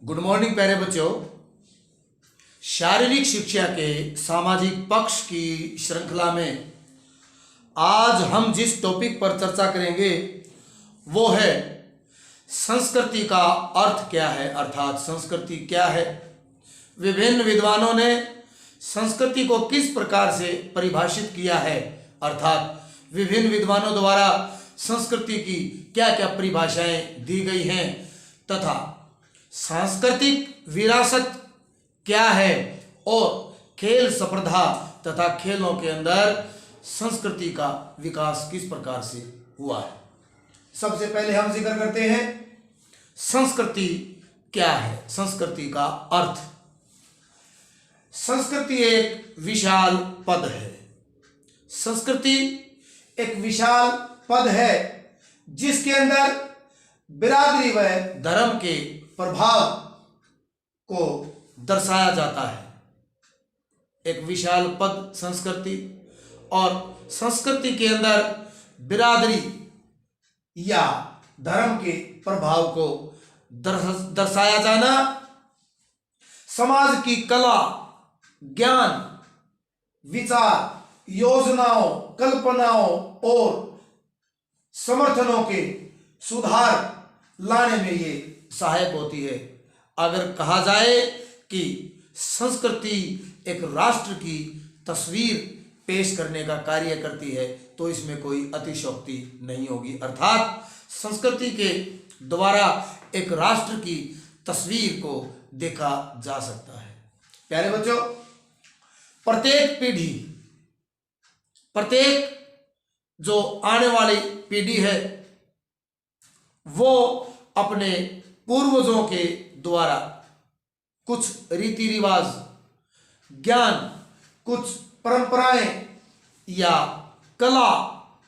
Good morning प्यारे बच्चों। शारीरिक शिक्षा के सामाजिक पक्ष की श्रृंखला में आज हम जिस टॉपिक पर चर्चा करेंगे वो है संस्कृति का अर्थ क्या है, अर्थात संस्कृति क्या है। विभिन्न विद्वानों ने संस्कृति को किस प्रकार से परिभाषित किया है, अर्थात विभिन्न विद्वानों द्वारा संस्कृति की क्या क्या परिभाषाएं दी गई हैं तथा सांस्कृतिक विरासत क्या है और खेल स्पर्धा तथा खेलों के अंदर संस्कृति का विकास किस प्रकार से हुआ है। सबसे पहले हम जिक्र करते हैं संस्कृति क्या है, संस्कृति का अर्थ। संस्कृति एक विशाल पद है। संस्कृति एक विशाल पद है जिसके अंदर बिरादरी व धर्म के प्रभाव को दर्शाया जाता है। एक विशाल पद संस्कृति, और संस्कृति के अंदर बिरादरी या धर्म के प्रभाव को दर्शाया जाना समाज की कला, ज्ञान, विचार, योजनाओं, कल्पनाओं और समर्थनों के सुधार लाने में ये सहायक होती है। अगर कहा जाए कि संस्कृति एक राष्ट्र की तस्वीर पेश करने का कार्य करती है तो इसमें कोई अतिशयोक्ति नहीं होगी, अर्थात संस्कृति के द्वारा एक राष्ट्र की तस्वीर को देखा जा सकता है। प्यारे बच्चों, प्रत्येक जो आने वाली पीढ़ी है वो अपने पूर्वजों के द्वारा कुछ रीति रिवाज, ज्ञान, कुछ परंपराएं या कला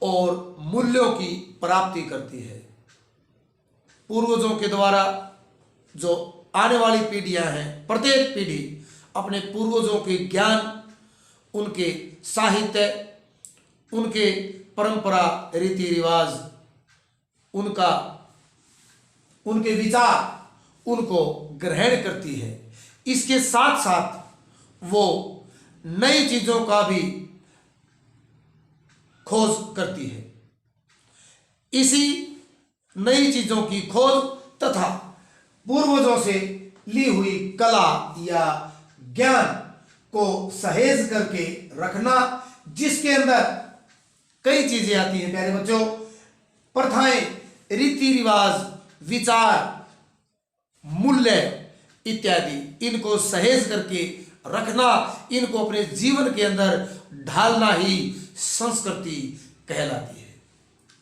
और मूल्यों की प्राप्ति करती है। पूर्वजों के द्वारा जो आने वाली पीढ़ियां हैं, प्रत्येक पीढ़ी अपने पूर्वजों के ज्ञान, उनके साहित्य, उनके परंपरा, रीति रिवाज, उनके विचार, उनको ग्रहण करती है। इसके साथ साथ वो नई चीजों का भी खोज करती है। इसी नई चीजों की खोज तथा पूर्वजों से ली हुई कला या ज्ञान को सहेज करके रखना, जिसके अंदर कई चीजें आती हैं प्यारे बच्चों, प्रथाएं, रीति रिवाज, विचार, मूल्य इत्यादि, इनको सहेज करके रखना, इनको अपने जीवन के अंदर ढालना ही संस्कृति कहलाती है।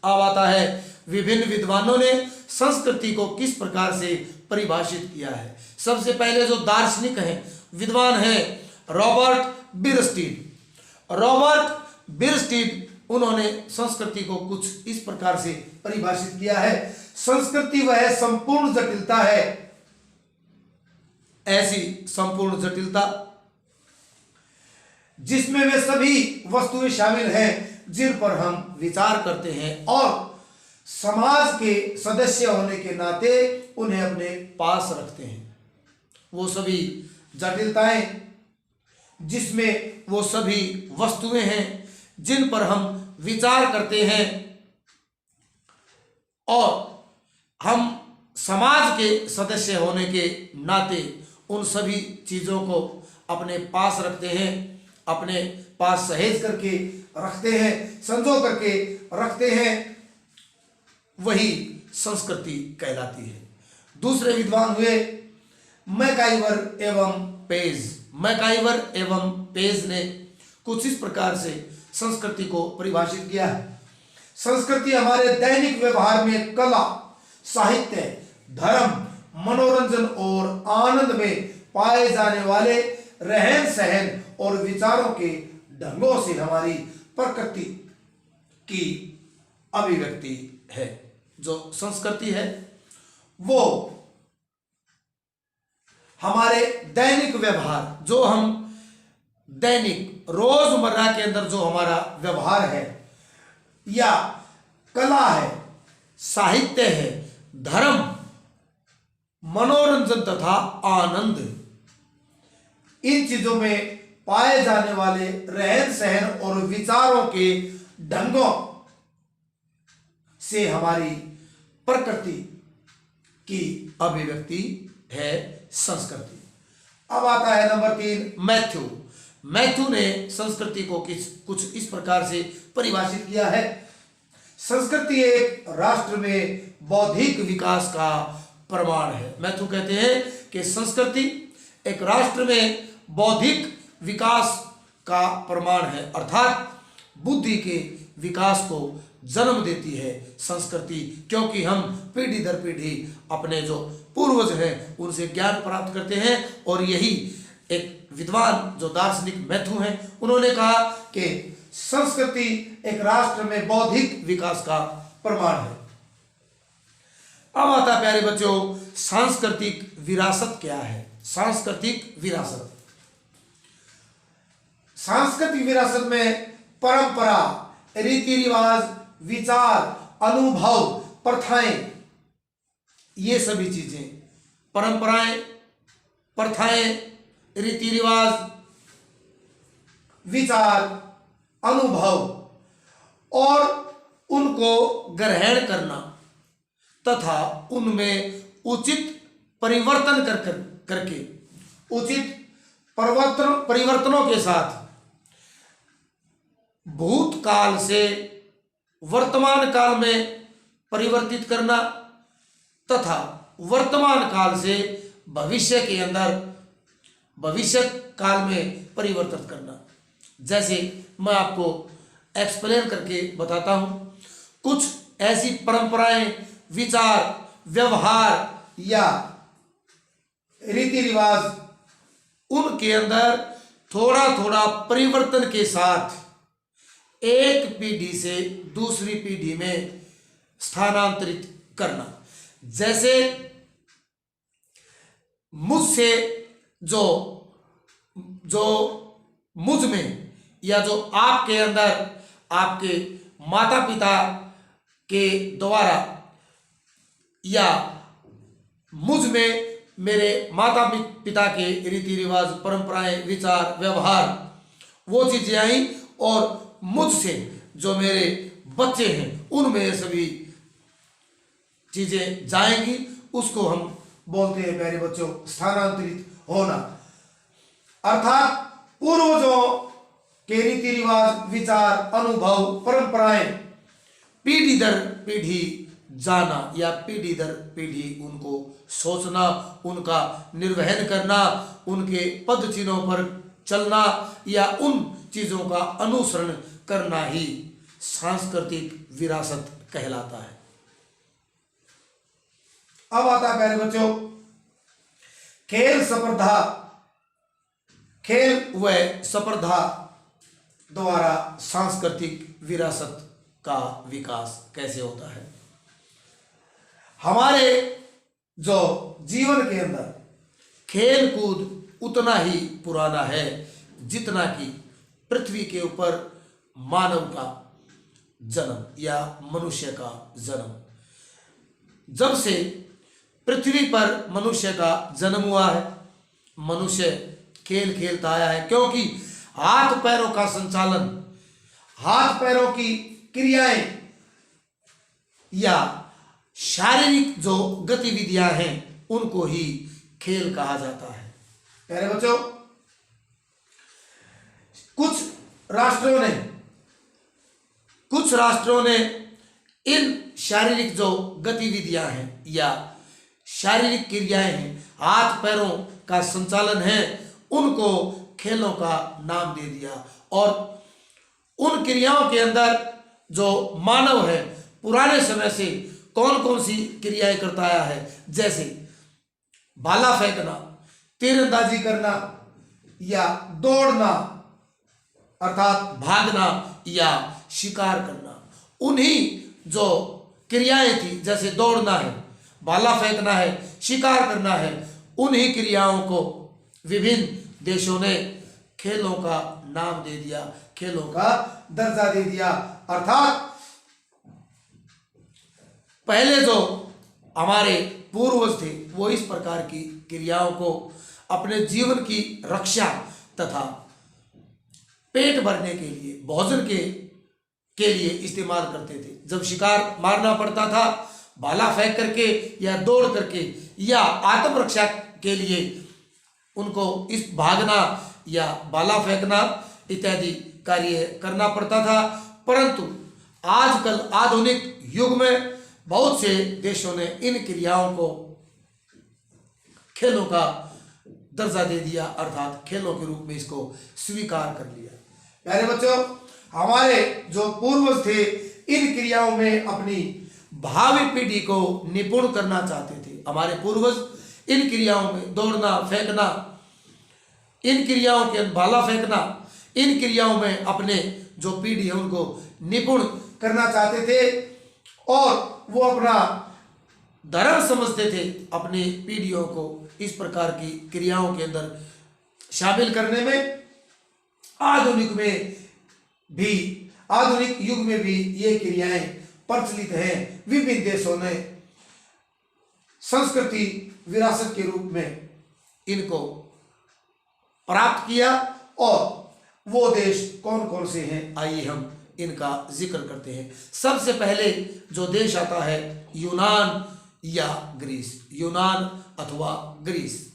अब आता है विभिन्न विद्वानों ने संस्कृति को किस प्रकार से परिभाषित किया है। सबसे पहले जो दार्शनिक हैं, विद्वान हैं रॉबर्ट बिरस्टीड, उन्होंने संस्कृति को कुछ इस प्रकार से परिभाषित किया है। संस्कृति वह संपूर्ण जटिलता है, ऐसी संपूर्ण जटिलता जिसमें वे सभी वस्तुएं शामिल हैं जिन पर हम विचार करते हैं और समाज के सदस्य होने के नाते उन्हें अपने पास रखते हैं। वो सभी जटिलताएं जिसमें वो सभी वस्तुएं हैं जिन पर हम विचार करते हैं और हम समाज के सदस्य होने के नाते उन सभी चीज़ों को अपने पास रखते हैं, अपने पास सहेज करके रखते हैं, संजो करके रखते हैं, वही संस्कृति कहलाती है। दूसरे विद्वान हुए मैकाइवर एवं पेज ने कुछ इस प्रकार से संस्कृति को परिभाषित किया है। संस्कृति हमारे दैनिक व्यवहार में कला, साहित्य, धर्म, मनोरंजन और आनंद में पाए जाने वाले रहन सहन और विचारों के ढंगों से हमारी प्रकृति की अभिव्यक्ति है। जो संस्कृति है वो हमारे दैनिक व्यवहार, जो हम दैनिक रोजमर्रा के अंदर जो हमारा व्यवहार है या कला है, साहित्य है, धर्म मनोरंजन तथा आनंद, इन चीजों में पाए जाने वाले रहन सहन और विचारों के ढंगों से हमारी प्रकृति की अभिव्यक्ति है संस्कृति। अब आता है नंबर 3, मैथ्यू। मैथ्यू ने संस्कृति को कुछ इस प्रकार से परिभाषित किया है। संस्कृति एक राष्ट्र में बौद्धिक विकास का प्रमाण है। मैथ्यू कहते हैं कि संस्कृति एक राष्ट्र में बौद्धिक विकास का प्रमाण है, अर्थात बुद्धि के विकास को जन्म देती है संस्कृति, क्योंकि हम पीढ़ी दर पीढ़ी अपने जो पूर्वज हैं उनसे ज्ञान प्राप्त करते हैं। और यही एक विद्वान जो दार्शनिक मैथ्यू हैं उन्होंने कहा कि संस्कृति एक राष्ट्र में बौद्धिक विकास का प्रमाण है। अब आता प्यारे बच्चों, सांस्कृतिक विरासत क्या है? सांस्कृतिक विरासत, सांस्कृतिक विरासत में परंपरा, रीति रिवाज, विचार, अनुभव, प्रथाएं, ये सभी चीजें, परंपराएं, प्रथाएं, रीति रिवाज, विचार, अनुभव और उनको ग्रहण करना तथा उनमें उचित परिवर्तन करके उचित परिवर्तनों के साथ भूतकाल से वर्तमान काल में परिवर्तित करना तथा वर्तमान काल से भविष्य के अंदर भविष्य काल में परिवर्तित करना। जैसे मैं आपको एक्सप्लेन करके बताता हूं, कुछ ऐसी परंपराएं, विचार, व्यवहार या रीति रिवाज, उनके अंदर थोड़ा थोड़ा परिवर्तन के साथ एक पीढ़ी से दूसरी पीढ़ी में स्थानांतरित करना। जैसे मुझसे जो मुझ में या जो आपके अंदर आपके माता पिता के द्वारा या मुझ में मेरे माता पिता के रीति रिवाज, परंपराएं, विचार, व्यवहार, वो चीजें आई और मुझसे जो मेरे बच्चे हैं उनमें ये सभी चीजें जाएंगी, उसको हम बोलते हैं प्यारे बच्चों स्थानांतरित होना। अर्थात पूर्वजों के रीति रिवाज, विचार, अनुभव, परंपराएं पीढ़ी दर पीढ़ी जाना या पीढ़ी दर पीढ़ी उनको सोचना, उनका निर्वहन करना, उनके पद चिन्हों पर चलना या उन चीजों का अनुसरण करना ही सांस्कृतिक विरासत कहलाता है। अब आता है प्यारे बच्चों खेल स्पर्धा। खेल व स्पर्धा द्वारा सांस्कृतिक विरासत का विकास कैसे होता है? हमारे जो जीवन के अंदर खेल कूद उतना ही पुराना है जितना कि पृथ्वी के ऊपर मानव का जन्म या मनुष्य का जन्म। जब से पृथ्वी पर मनुष्य का जन्म हुआ है, मनुष्य खेल खेलता आया है, क्योंकि हाथ पैरों का संचालन, हाथ पैरों की क्रियाएं या शारीरिक जो गतिविधियां हैं उनको ही खेल कहा जाता है। प्यारे बच्चों, कुछ राष्ट्रों ने इन शारीरिक जो गतिविधियां हैं या शारीरिक क्रियाएं हैं, हाथ पैरों का संचालन है, उनको खेलों का नाम दे दिया। और उन क्रियाओं के अंदर जो मानव है पुराने समय से कौन कौन सी क्रियाएं करता आया है, जैसे भाला फेंकना, तीरंदाजी करना या दौड़ना अर्थात भागना या शिकार करना। उन्हीं जो क्रियाएं थी, जैसे दौड़ना है, भाला फेंकना है, शिकार करना है, उन्हीं क्रियाओं को विभिन्न देशों ने खेलों का नाम दे दिया, खेलों का दर्जा दे दिया। अर्थात पहले जो हमारे पूर्वज थे वो इस प्रकार की क्रियाओं को अपने जीवन की रक्षा तथा पेट भरने के लिए, भोजन के लिए इस्तेमाल करते थे। जब शिकार मारना पड़ता था, भाला फेंक करके या दौड़ करके या आत्मरक्षा के लिए उनको इस भागना या भाला फेंकना इत्यादि कार्य करना पड़ता था। परंतु आजकल आधुनिक युग में बहुत से देशों ने इन क्रियाओं को खेलों का दर्जा दे दिया, अर्थात खेलों के रूप में इसको स्वीकार कर लिया। प्यारे बच्चों, हमारे जो पूर्वज थे इन क्रियाओं में अपनी भावी पीढ़ी को निपुण करना चाहते थे। हमारे पूर्वज इन क्रियाओं में दौड़ना, फेंकना, इन क्रियाओं के भाला फेंकना, इन क्रियाओं में अपने जो पीढ़ी है उनको निपुण करना चाहते थे और वो अपना धर्म समझते थे अपनी पीढ़ियों को इस प्रकार की क्रियाओं के अंदर शामिल करने में। आधुनिक युग में भी ये क्रियाएं प्रचलित हैं। विभिन्न देशों ने संस्कृति विरासत के रूप में इनको प्राप्त किया और वो देश कौन कौन से हैं आइए हम इनका जिक्र करते हैं। सबसे पहले जो देश आता है यूनान या ग्रीस, यूनान अथवा ग्रीस।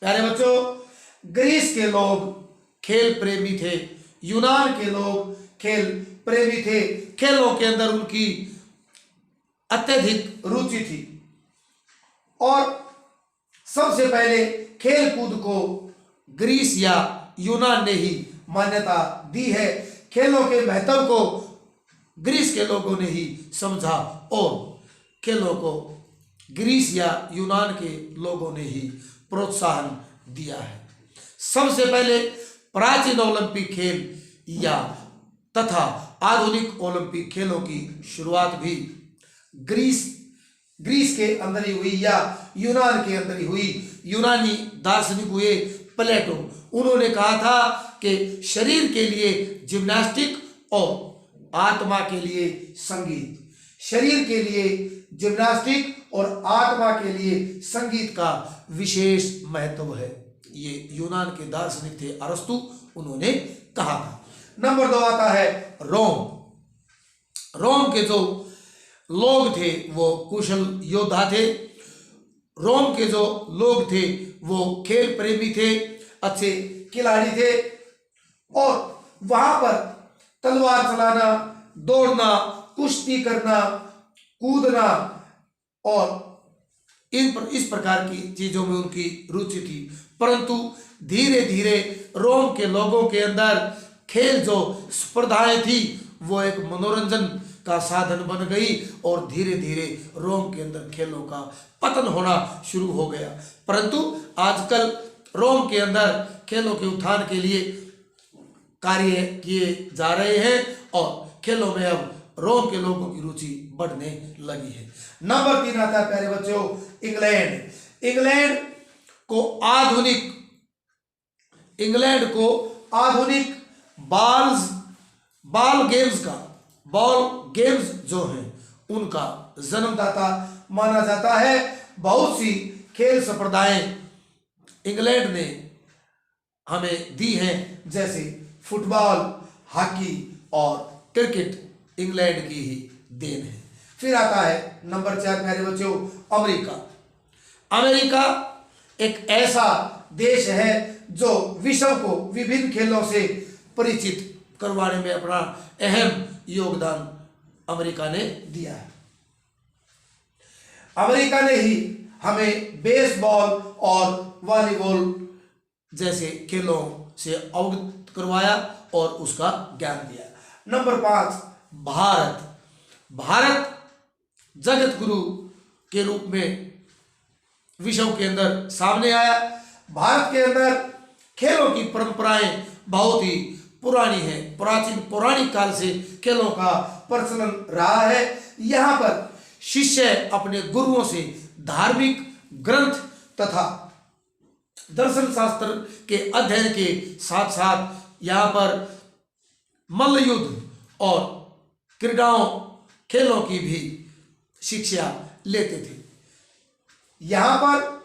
प्यारे बच्चों, ग्रीस के लोग खेल प्रेमी थे, यूनान के लोग खेल प्रेमी थे, खेलों के अंदर उनकी अत्यधिक रुचि थी और सबसे पहले खेल कूद को ग्रीस या यूनान ने ही मान्यता दी है। खेलों के महत्व को ग्रीस के लोगों ने ही समझा और खेलों को ग्रीस या यूनान के लोगों ने ही प्रोत्साहन दिया है। सबसे पहले प्राचीन ओलंपिक खेल या तथा आधुनिक ओलंपिक खेलों की शुरुआत भी ग्रीस के अंदर ही हुई या यूनान के अंदर ही हुई। यूनानी दार्शनिक हुए प्लेटो, उन्होंने कहा था कि शरीर के लिए जिम्नास्टिक और आत्मा के लिए संगीत, शरीर के लिए जिम्नास्टिक और आत्मा के लिए संगीत का विशेष महत्व है। ये यूनान के दार्शनिक थे अरस्तु, उन्होंने कहा था। नंबर 2 आता है रोम। रोम के जो लोग थे वो कुशल योद्धा थे। रोम के जो लोग थे वो खेल प्रेमी थे, अच्छे खिलाड़ी थे और वहां पर तलवार चलाना, दौड़ना, कुश्ती करना, कूदना और इस प्रकार की चीजों में उनकी रुचि थी। परंतु धीरे धीरे रोम के लोगों के अंदर खेल जो स्पर्धाएं थी वो एक मनोरंजन का साधन बन गई और धीरे धीरे रोम के अंदर खेलों का पतन होना शुरू हो गया। परंतु आजकल रोम के अंदर खेलों के उत्थान के लिए कार्य किए जा रहे हैं और खेलों में अब रोम के लोगों की रुचि बढ़ने लगी है। नंबर 3 आता है प्यारे बच्चों इंग्लैंड। इंग्लैंड को आधुनिक बॉल गेम्स जो हैं उनका जन्मदाता माना जाता है। बहुत सी खेल संप्रदाय इंग्लैंड ने हमें दी हैं, जैसे फुटबॉल, हॉकी और क्रिकेट इंग्लैंड की ही देन है। फिर आता है नंबर 4 प्यारे बच्चों अमेरिका एक ऐसा देश है जो विश्व को विभिन्न खेलों से परिचित करवाने में अपना अहम योगदान अमेरिका ने दिया है। अमेरिका ने ही हमें बेसबॉल और वॉलीबॉल जैसे खेलों से अवगत करवाया और उसका ज्ञान दिया। नंबर 5 भारत जगत गुरु के रूप में विश्व के अंदर सामने आया। भारत के अंदर खेलों की परंपराएं बहुत ही पुरानी है, पौराणिक काल से खेलों का प्रचलन रहा है। यहाँ पर शिष्य अपने गुरुओं से धार्मिक ग्रंथ तथा दर्शन शास्त्र के अध्ययन के साथ साथ यहाँ पर मल्ल युद्ध और क्रीड़ाओं खेलों की भी शिक्षा लेते थे। यहाँ पर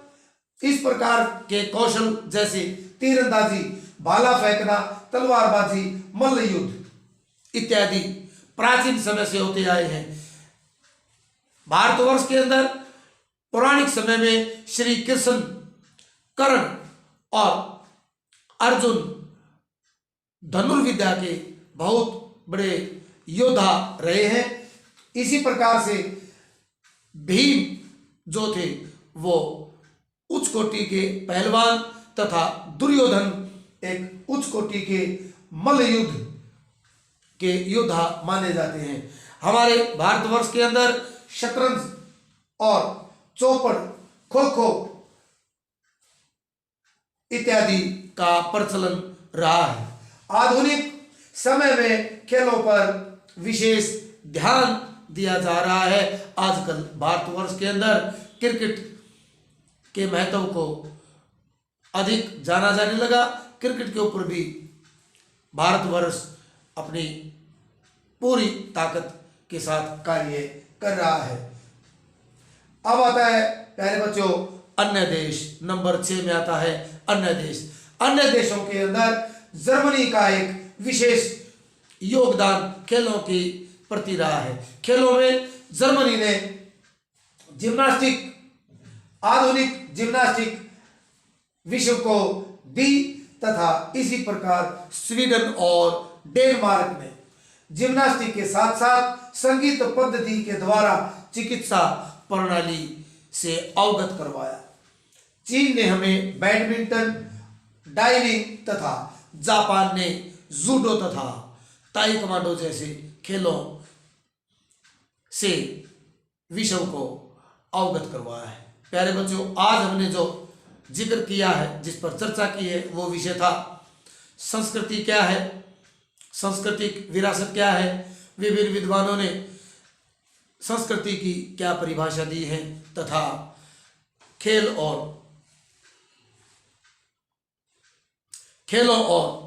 इस प्रकार के कौशल जैसे तीरंदाजी, भाला फेंकना, तलवारबाजी, मल्ल युद्ध इत्यादि प्राचीन समय से होते आए हैं। भारतवर्ष के अंदर पौराणिक समय में श्री कृष्ण, कर्ण और अर्जुन धनुर्विद्या के बहुत बड़े योद्धा रहे हैं। इसी प्रकार से भीम जो थे वो उच्च कोटि के पहलवान तथा दुर्योधन एक उच्च कोटि के मल्ल युद्ध के योद्धा माने जाते हैं। हमारे भारतवर्ष के अंदर शतरंज और चौपड़, खो खो इत्यादि का प्रचलन रहा है। आधुनिक समय में खेलों पर विशेष ध्यान दिया जा रहा है। आजकल भारतवर्ष के अंदर क्रिकेट के महत्व को अधिक जाना जाने लगा। क्रिकेट के ऊपर भी भारतवर्ष अपनी पूरी ताकत के साथ कार्य कर रहा है। अब आता है प्यारे बच्चों अन्य देश। नंबर 6 में आता है अन्य देश। अन्य देशों के अंदर जर्मनी का एक विशेष योगदान खेलों की प्रति रहा है। खेलों में जर्मनी ने जिम्नास्टिक, आधुनिक जिम्नास्टिक विश्व को दी तथा इसी प्रकार स्वीडन और डेनमार्क ने जिम्नास्टिक के साथ साथ संगीत पद्धति के द्वारा चिकित्सा प्रणाली से अवगत करवाया। चीन ने हमें बैडमिंटन, डाइविंग तथा जापान ने जूडो तथा ताइक्वांडो जैसे खेलों से विश्व को अवगत करवाया है। प्यारे बच्चों, आज हमने जो जिक्र किया है, जिस पर चर्चा की है, वो विषय था संस्कृति क्या है, सांस्कृतिक विरासत क्या है। विभिन्न विद्वानों ने संस्कृति की क्या परिभाषा दी है तथा खेलों और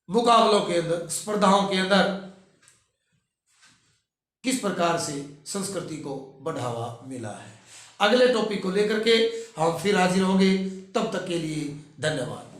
मुकाबलों के अंदर, स्पर्धाओं के अंदर किस प्रकार से संस्कृति को बढ़ावा मिला है। अगले टॉपिक को लेकर के हम फिर हाजिर होंगे। तब तक के लिए धन्यवाद।